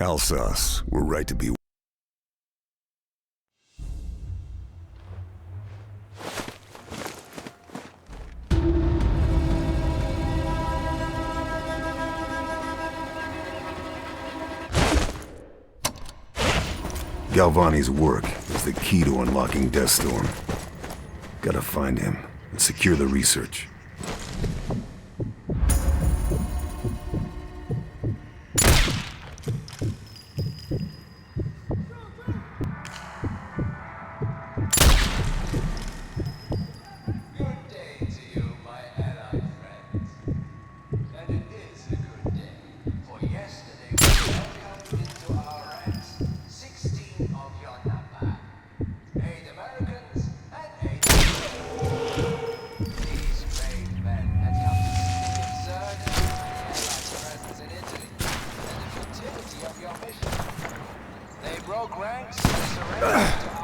Alsace, we're right to be... Galvani's work is the key to unlocking Deathstorm. Gotta find him and secure the research. Ranks and surrendered to